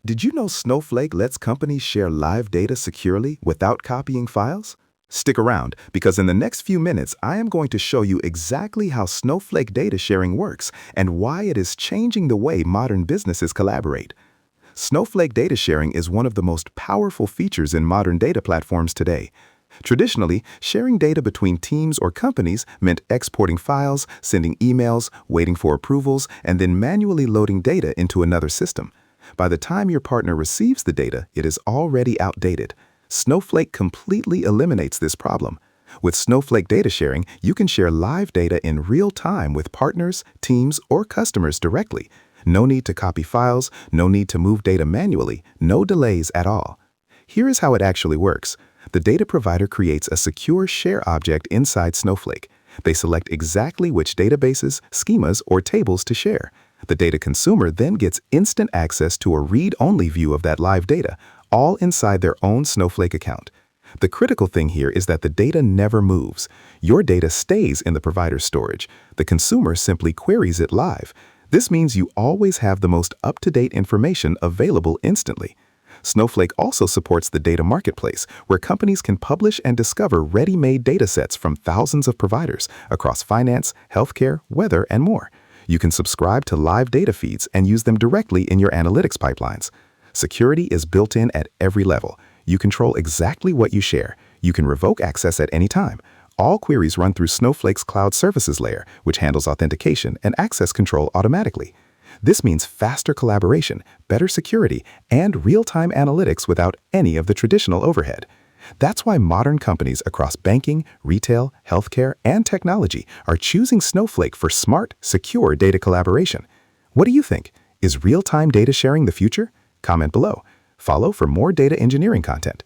Did you know Snowflake lets companies share live data securely without copying files? Stick around, because in the next few minutes, I am going to show you exactly how Snowflake data sharing works and why it is changing the way modern businesses collaborate. Snowflake data sharing is one of the most powerful features in modern data platforms today. Traditionally, sharing data between teams or companies meant exporting files, sending emails, waiting for approvals, and then manually loading data into another system. By the time your partner receives the data, it is already outdated. Snowflake completely eliminates this problem. With Snowflake data sharing, you can share live data in real time with partners, teams, or customers directly. No need to copy files, no need to move data manually, no delays at all. Here is how it actually works. The data provider creates a secure share object inside Snowflake. They select exactly which databases, schemas, or tables to share. The data consumer then gets instant access to a read-only view of that live data, all inside their own Snowflake account. The critical thing here is that the data never moves. Your data stays in the provider's storage. The consumer simply queries it live. This means you always have the most up-to-date information available instantly. Snowflake also supports the data marketplace, where companies can publish and discover ready-made datasets from thousands of providers across finance, healthcare, weather, and more. You can subscribe to live data feeds and use them directly in your analytics pipelines. Security is built in at every level. You control exactly what you share. You can revoke access at any time. All queries run through Snowflake's cloud services layer, which handles authentication and access control automatically. This means faster collaboration, better security, and real-time analytics without any of the traditional overhead. That's why modern companies across banking, retail, healthcare, and technology are choosing Snowflake for smart, secure data collaboration. What do you think? Is real-time data sharing the future? Comment below. Follow for more data engineering content.